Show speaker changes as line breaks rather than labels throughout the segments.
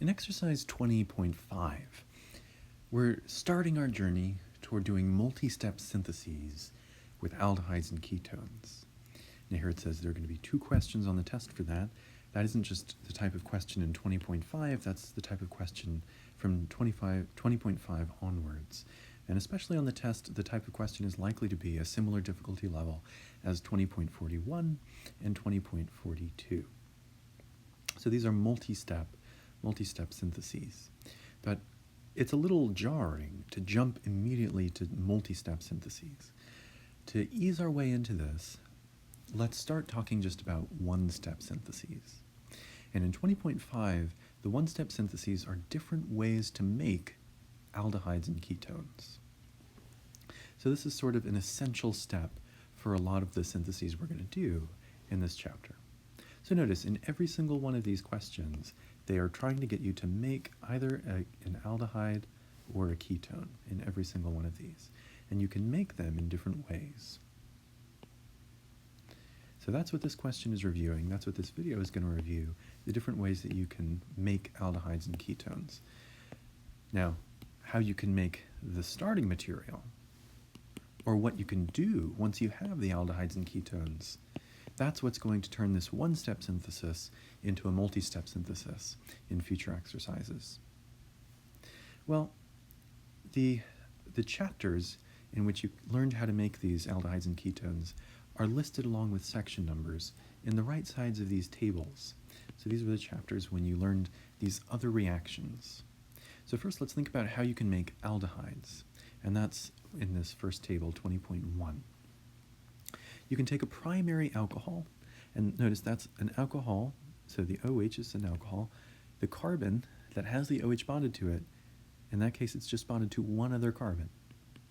In exercise 20.5, we're starting our journey toward doing multi-step syntheses with aldehydes and ketones. Now here it says there are going to be 2 questions on the test for that. That isn't just the type of question in 20.5, that's the type of question from 20.5 onwards. And especially on the test, the type of question is likely to be a similar difficulty level as 20.41 and 20.42. So these are multi-step syntheses. But it's a little jarring to jump immediately to multi-step syntheses. To ease our way into this, let's start talking just about one-step syntheses. And in 20.5, the one-step syntheses are different ways to make aldehydes and ketones. So this is sort of an essential step for a lot of the syntheses we're going to do in this chapter. So notice, in every single one of these questions, they are trying to get you to make either an aldehyde or a ketone in every single one of these. And you can make them in different ways. So that's what this question is reviewing. That's what this video is going to review, the different ways that you can make aldehydes and ketones. Now, how you can make the starting material, or what you can do once you have the aldehydes and ketones, that's what's going to turn this one-step synthesis into a multi-step synthesis in future exercises. Well, the chapters in which you learned how to make these aldehydes and ketones are listed along with section numbers in the right sides of these tables. So these were the chapters when you learned these other reactions. So first let's think about how you can make aldehydes, and that's in this first table, 20.1. You can take a primary alcohol, and notice that's an alcohol, so the OH is an alcohol. The carbon that has the OH bonded to it, in that case it's just bonded to one other carbon.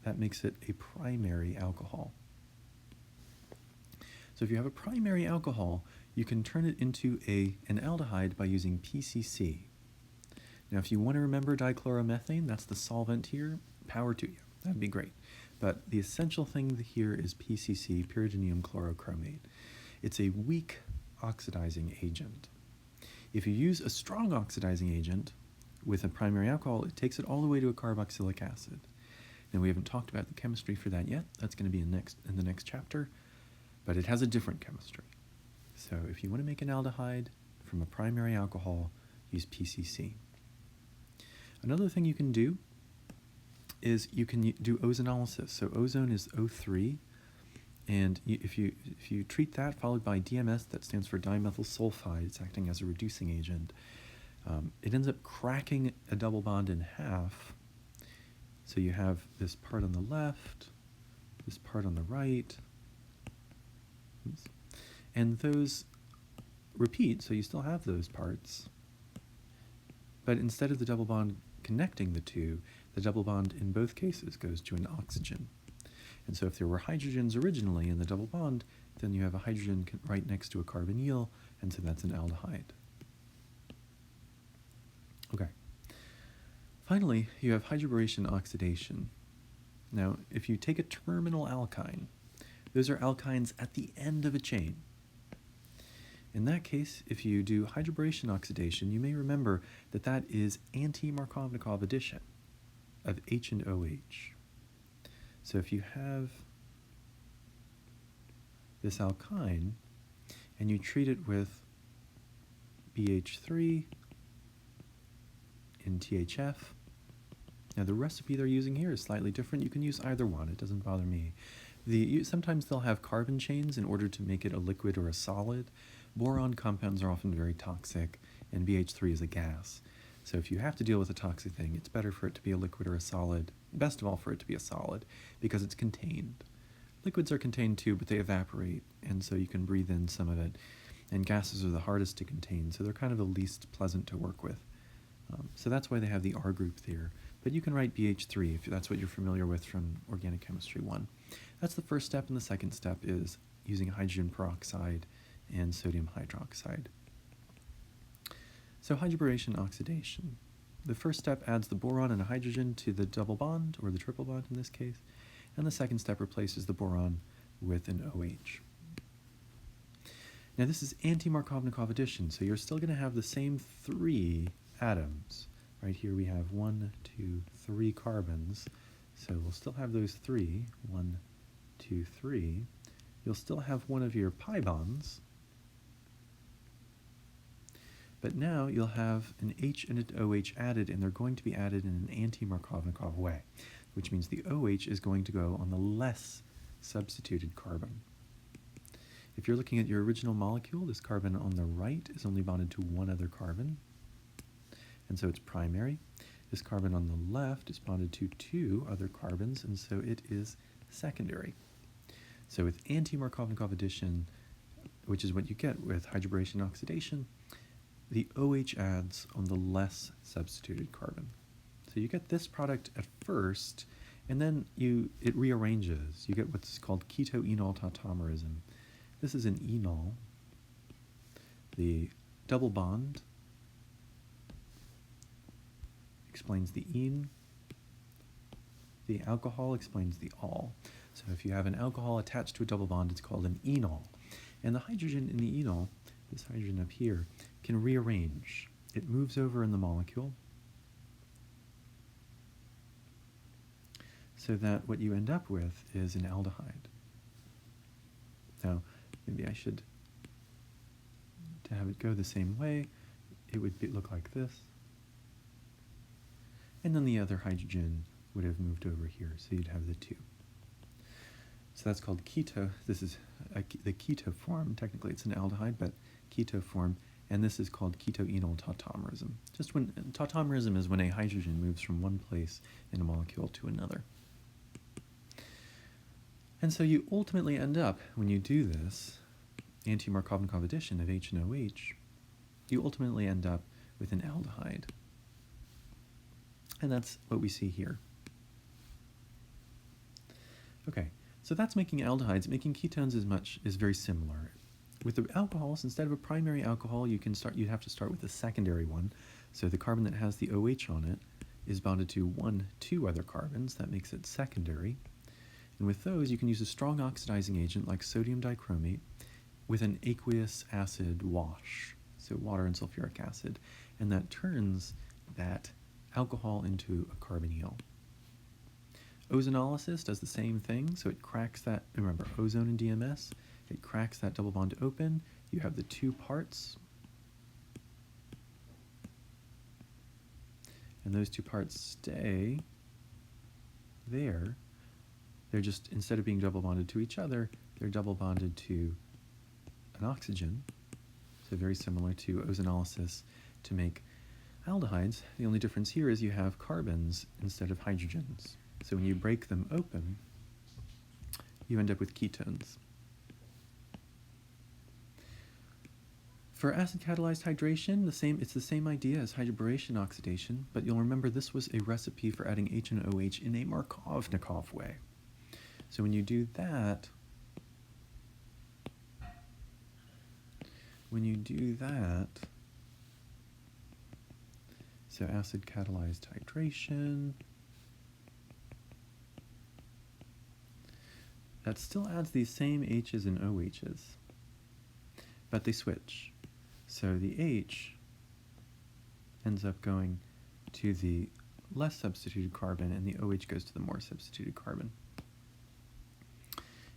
That makes it a primary alcohol. So if you have a primary alcohol, you can turn it into an aldehyde by using PCC. Now if you want to remember dichloromethane, that's the solvent here, power to you. That'd be great. But the essential thing here is PCC, pyridinium chlorochromate. It's a weak oxidizing agent. If you use a strong oxidizing agent with a primary alcohol, it takes it all the way to a carboxylic acid. Now we haven't talked about the chemistry for that yet. That's going to be in the next chapter, but it has a different chemistry. So if you want to make an aldehyde from a primary alcohol, use PCC. Another thing you can do is you can do ozonolysis. So ozone is O3, and if you treat that followed by DMS, that stands for dimethyl sulfide, it's acting as a reducing agent, it ends up cracking a double bond in half. So you have this part on the left, this part on the right, and those repeat, so you still have those parts, but instead of the double bond connecting the two, the double bond in both cases goes to an oxygen. And so if there were hydrogens originally in the double bond, then you have a hydrogen right next to a carbonyl, and so that's an aldehyde. Okay. Finally, you have hydroboration oxidation. Now, if you take a terminal alkyne, those are alkynes at the end of a chain. In that case, if you do hydroboration oxidation, you may remember that that is anti-Markovnikov addition of H and OH. So if you have this alkyne and you treat it with BH3 in THF, now the recipe they're using here is slightly different. You can use either one, it doesn't bother me. Sometimes they'll have carbon chains in order to make it a liquid or a solid. Boron compounds are often very toxic, and BH3 is a gas. So if you have to deal with a toxic thing, it's better for it to be a liquid or a solid. Best of all for it to be a solid, because it's contained. Liquids are contained too, but they evaporate, and so you can breathe in some of it. And gases are the hardest to contain, so they're kind of the least pleasant to work with. So that's why they have the R group there. But you can write BH3 if that's what you're familiar with from Organic Chemistry 1. That's the first step, and the second step is using hydrogen peroxide and sodium hydroxide. So hydroboration oxidation. The first step adds the boron and a hydrogen to the double bond, or the triple bond in this case, and the second step replaces the boron with an OH. Now this is anti-Markovnikov addition, so you're still going to have the same three atoms. Right here we have 1, 2, 3 carbons. So we'll still have those 3, 1, 2, 3. You'll still have one of your pi bonds, but now you'll have an H and an OH added, and they're going to be added in an anti-Markovnikov way, which means the OH is going to go on the less substituted carbon. If you're looking at your original molecule, this carbon on the right is only bonded to one other carbon, and so it's primary. This carbon on the left is bonded to 2 other carbons, and so it is secondary. So with anti-Markovnikov addition, which is what you get with hydroboration oxidation, the OH adds on the less substituted carbon. So you get this product at first, and then it rearranges. You get what's called keto-enol tautomerism. This is an enol. The double bond explains the ene. The alcohol explains the ol. So if you have an alcohol attached to a double bond, it's called an enol. And the hydrogen in the enol, this hydrogen up here, can rearrange. It moves over in the molecule so that what you end up with is an aldehyde. Now, maybe I should, to have it go the same way, it would look like this. And then the other hydrogen would have moved over here, so you'd have the 2. So that's called keto. This is the keto form. Technically it's an aldehyde, but keto form. And this is called keto-enol tautomerism. Tautomerism is when a hydrogen moves from one place in a molecule to another. And so you ultimately end up, when you do this, anti-Markovnikov addition of H and OH, you ultimately end up with an aldehyde. And that's what we see here. Okay, so that's making aldehydes. Making ketones is very similar. With the alcohols, instead of a primary alcohol, you'd have to start with a secondary one. So the carbon that has the OH on it is bonded to 2 other carbons. That makes it secondary. And with those, you can use a strong oxidizing agent like sodium dichromate with an aqueous acid wash, so water and sulfuric acid, and that turns that alcohol into a carbonyl. Ozonolysis does the same thing, so it cracks that, remember, ozone and DMS, it cracks that double bond open. You have the 2 parts, and those 2 parts stay there. They're just, instead of being double bonded to each other, they're double bonded to an oxygen, so very similar to ozonolysis to make aldehydes. The only difference here is you have carbons instead of hydrogens. So when you break them open, you end up with ketones. For acid-catalyzed hydration, it's the same idea as hydroboration oxidation, but you'll remember this was a recipe for adding H and OH in a Markovnikov way. So when you do that, so acid-catalyzed hydration, that still adds these same H's and OH's, but they switch. So the H ends up going to the less substituted carbon, and the OH goes to the more substituted carbon.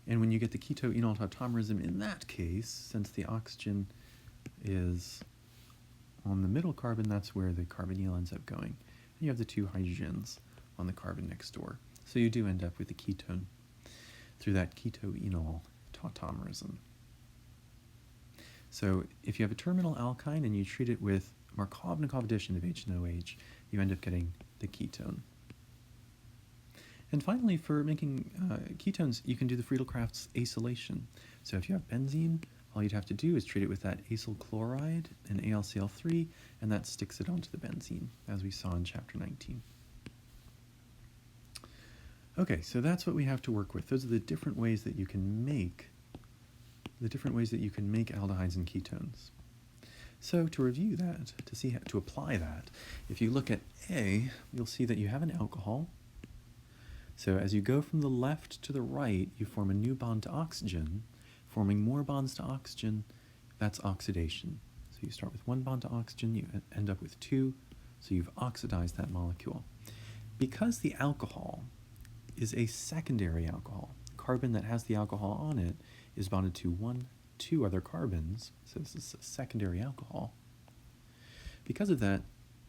And when you get the keto-enol tautomerism in that case, since the oxygen is on the middle carbon, that's where the carbonyl ends up going. And you have the 2 hydrogens on the carbon next door. So you do end up with a ketone through that keto-enol tautomerism. So if you have a terminal alkyne and you treat it with Markovnikov addition of H and OH, you end up getting the ketone. And finally, for making ketones, you can do the Friedel-Crafts acylation. So if you have benzene, all you'd have to do is treat it with that acyl chloride and AlCl3, and that sticks it onto the benzene, as we saw in chapter 19. Okay, so that's what we have to work with. Those are the different ways that you can make aldehydes and ketones. So to review that, to see how to apply that, if you look at A, you'll see that you have an alcohol. So as you go from the left to the right, you form a new bond to oxygen. Forming more bonds to oxygen, that's oxidation. So you start with 1 bond to oxygen, you end up with 2 So you've oxidized that molecule. Because the alcohol is a secondary alcohol, carbon that has the alcohol on it is bonded to two other carbons, so this is a secondary alcohol. Because of that,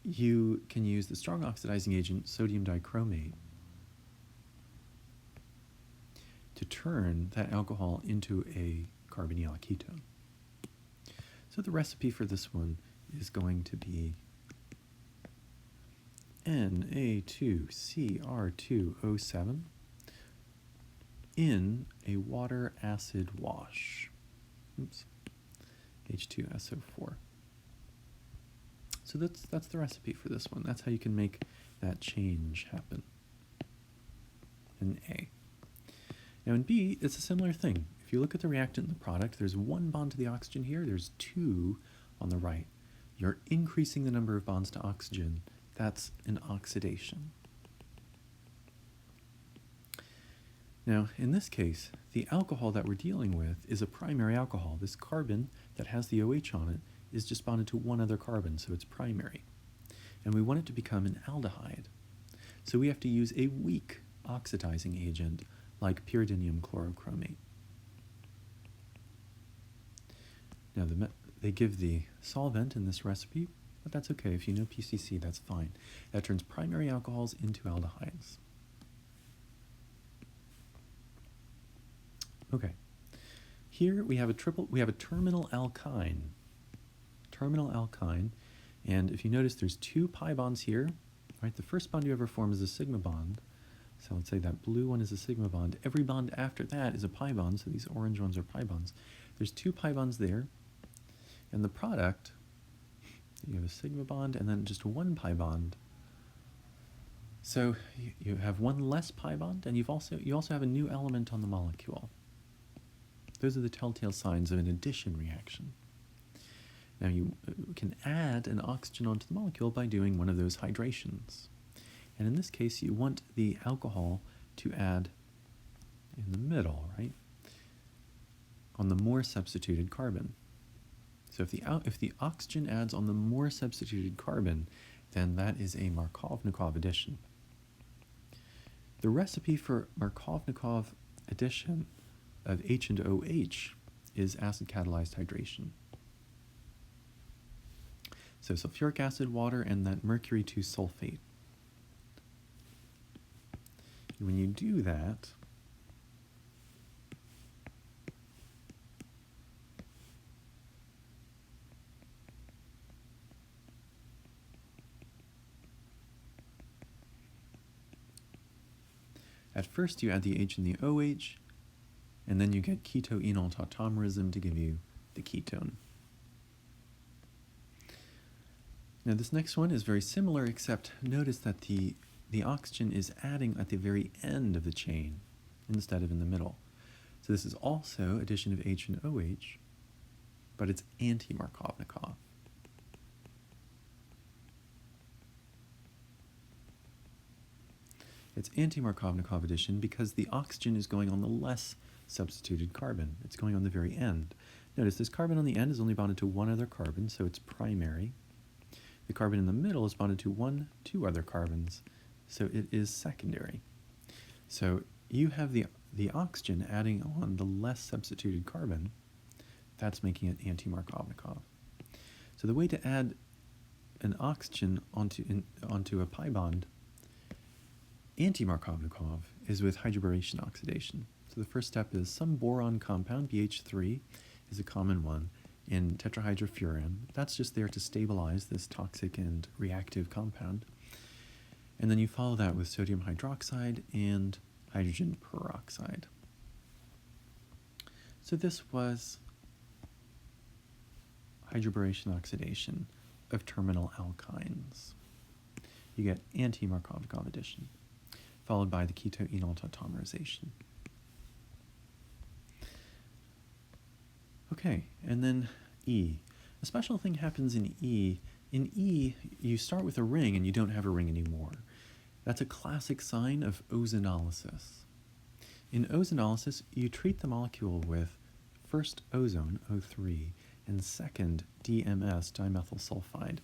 you can use the strong oxidizing agent sodium dichromate to turn that alcohol into a carbonyl ketone. So the recipe for this one is going to be Na2Cr2O7 in a water acid wash. Oops. H2SO4. So that's the recipe for this one. That's how you can make that change happen in A. Now in B, it's a similar thing. If you look at the reactant in the product, there's one bond to the oxygen here, there's two on the right. You're increasing the number of bonds to oxygen. That's an oxidation. Now, in this case, the alcohol that we're dealing with is a primary alcohol. This carbon that has the OH on it is just bonded to one other carbon, so it's primary. And we want it to become an aldehyde. So we have to use a weak oxidizing agent like pyridinium chlorochromate. Now, they give the solvent in this recipe, but that's okay. If you know PCC, that's fine. That turns primary alcohols into aldehydes. Okay. Here we have a terminal alkyne. Terminal alkyne, and if you notice, there's two pi bonds here, right? The first bond you ever form is a sigma bond. So let's say that blue one is a sigma bond. Every bond after that is a pi bond, so these orange ones are pi bonds. There's two pi bonds there, and the product, you have a sigma bond and then just one pi bond. So you have one less pi bond, and you also have a new element on the molecule. Those are the telltale signs of an addition reaction. Now you can add an oxygen onto the molecule by doing one of those hydrations. And in this case, you want the alcohol to add in the middle, right? On the more substituted carbon. So if the oxygen adds on the more substituted carbon, then that is a Markovnikov addition. The recipe for Markovnikov addition of H and OH is acid-catalyzed hydration. So sulfuric acid, water, and that mercury 2 sulfate. And when you do that, at first you add the H and the OH, and then you get ketoenol tautomerism to give you the ketone. Now this next one is very similar, except notice that the oxygen is adding at the very end of the chain instead of in the middle. So this is also addition of H and OH, but it's anti-Markovnikov. It's anti-Markovnikov addition because the oxygen is going on the less substituted carbon. It's going on the very end. Notice this carbon on the end is only bonded to one other carbon, so it's primary. The carbon in the middle is bonded to two other carbons, so it is secondary. So you have the oxygen adding on the less substituted carbon. That's making it anti-Markovnikov. So the way to add an oxygen onto a pi bond anti-Markovnikov is with hydroboration oxidation. So the first step is some boron compound, BH3 is a common one, in tetrahydrofuran. That's just there to stabilize this toxic and reactive compound. And then you follow that with sodium hydroxide and hydrogen peroxide. So this was hydroboration oxidation of terminal alkynes. You get anti-Markovnikov addition, followed by the ketoenol tautomerization. Okay, and then E. A special thing happens in E. In E, you start with a ring and you don't have a ring anymore. That's a classic sign of ozonolysis. In ozonolysis, you treat the molecule with first ozone, O3, and second DMS, dimethyl sulfide.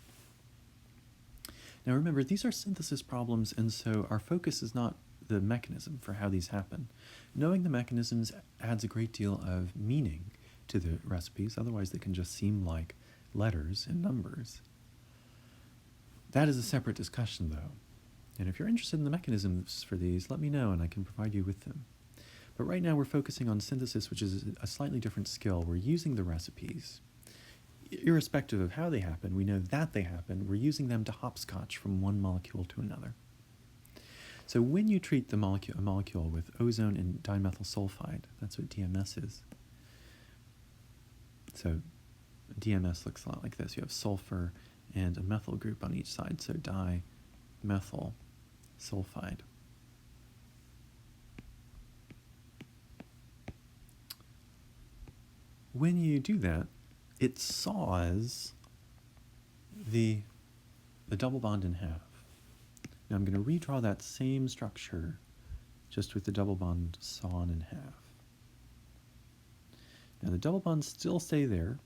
Now remember, these are synthesis problems, and so our focus is not the mechanism for how these happen. Knowing the mechanisms adds a great deal of meaning to the recipes, otherwise they can just seem like letters and numbers. That is a separate discussion, though. And if you're interested in the mechanisms for these, let me know and I can provide you with them. But right now we're focusing on synthesis, which is a slightly different skill. We're using the recipes. Irrespective of how they happen, we know that they happen. We're using them to hopscotch from one molecule to another. So when you treat a molecule with ozone and dimethyl sulfide, that's what DMS is. So DMS looks a lot like this. You have sulfur and a methyl group on each side, so dimethyl sulfide. When you do that, it saws the double bond in half. Now I'm going to redraw that same structure, just with the double bond sawn in half. Now the double bonds still stay there,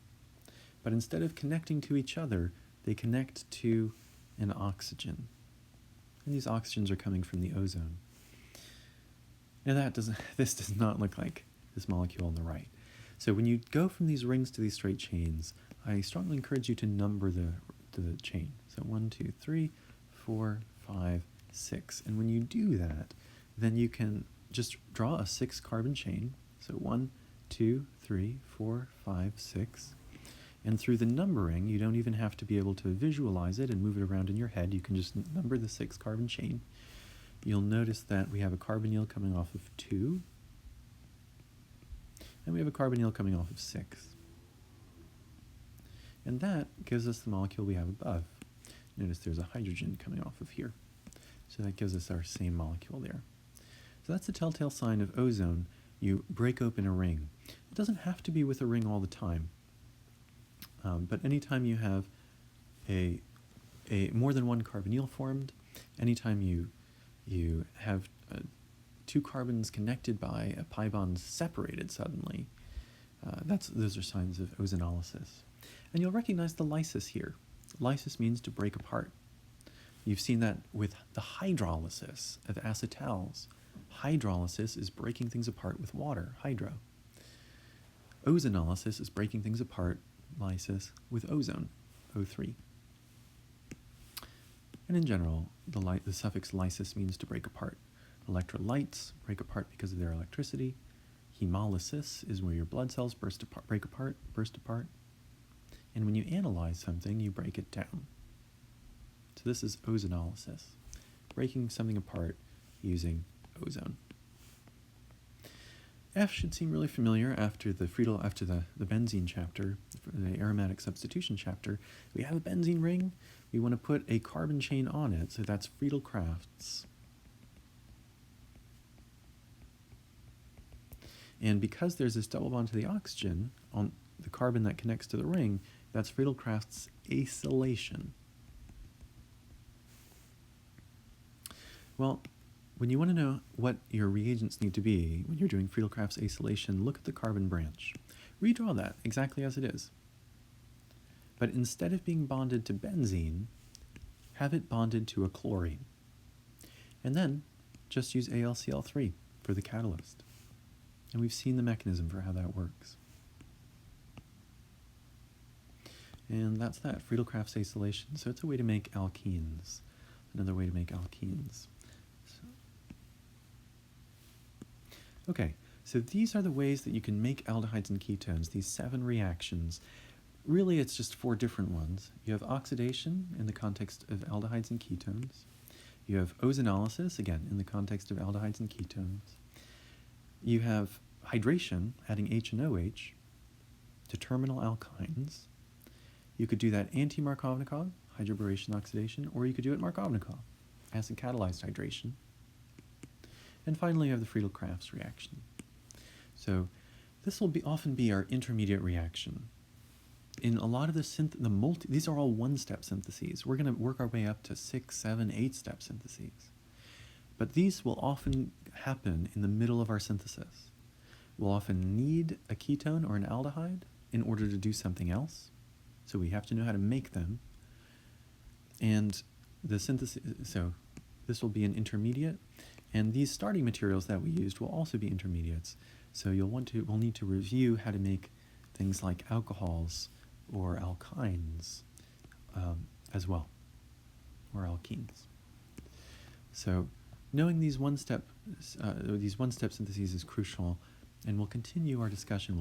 but instead of connecting to each other, they connect to an oxygen. And these oxygens are coming from the ozone. Now this does not look like this molecule on the right. So when you go from these rings to these straight chains, I strongly encourage you to number the chain. So 1, 2, 3, 4, 5, 6. And when you do that, then you can just draw a 6-carbon chain. So 1, 2, 3, 4, 5, 6. And through the numbering, you don't even have to be able to visualize it and move it around in your head. You can just number the 6-carbon chain. You'll notice that we have a carbonyl coming off of 2. And we have a carbonyl coming off of 6. And that gives us the molecule we have above. Notice there's a hydrogen coming off of here. So that gives us our same molecule there. So that's the telltale sign of ozone. You break open a ring. It doesn't have to be with a ring all the time. But anytime you have a more than one carbonyl formed, anytime you have 2 carbons connected by a pi bond separated suddenly, those are signs of ozonolysis. And you'll recognize the lysis here. Lysis means to break apart. You've seen that with the hydrolysis of acetals. Hydrolysis is breaking things apart with water, hydro. Ozonolysis is breaking things apart, lysis, with ozone, O3. And in general, the suffix lysis means to break apart. Electrolytes break apart because of their electricity. Hemolysis is where your blood cells burst apart. And when you analyze something, you break it down. So this is ozonolysis, breaking something apart using ozone. F should seem really familiar after the benzene chapter, the aromatic substitution chapter. We have a benzene ring. We want to put a carbon chain on it, so that's Friedel-Crafts. And because there's this double bond to the oxygen on the carbon that connects to the ring, that's Friedel-Crafts acylation. Well, when you want to know what your reagents need to be when you're doing Friedel-Crafts acylation, look at the carbon branch. Redraw that exactly as it is. But instead of being bonded to benzene, have it bonded to a chlorine. And then just use AlCl3 for the catalyst. And we've seen the mechanism for how that works. And that's that, Friedel-Crafts acylation. So it's a way to make alkenes, another way to make alkenes. Okay, so these are the ways that you can make aldehydes and ketones, these 7 reactions. Really, it's just 4 different ones. You have oxidation in the context of aldehydes and ketones. You have ozonolysis, again, in the context of aldehydes and ketones. You have hydration, adding H and OH to terminal alkynes. You could do that anti-Markovnikov, hydroboration oxidation, or you could do it Markovnikov, acid-catalyzed hydration. And finally, you have the Friedel-Crafts reaction. So this will often be our intermediate reaction. In a lot of these are all 1-step syntheses. We're going to work our way up to 6, 7, 8-step syntheses. But these will often happen in the middle of our synthesis. We'll often need a ketone or an aldehyde in order to do something else. So we have to know how to make them. And the synthesis, so this will be an intermediate, and these starting materials that we used will also be intermediates. So we'll need to review how to make things like alcohols or alkynes as well, or alkenes. So knowing these one-step syntheses is crucial, and we'll continue our discussion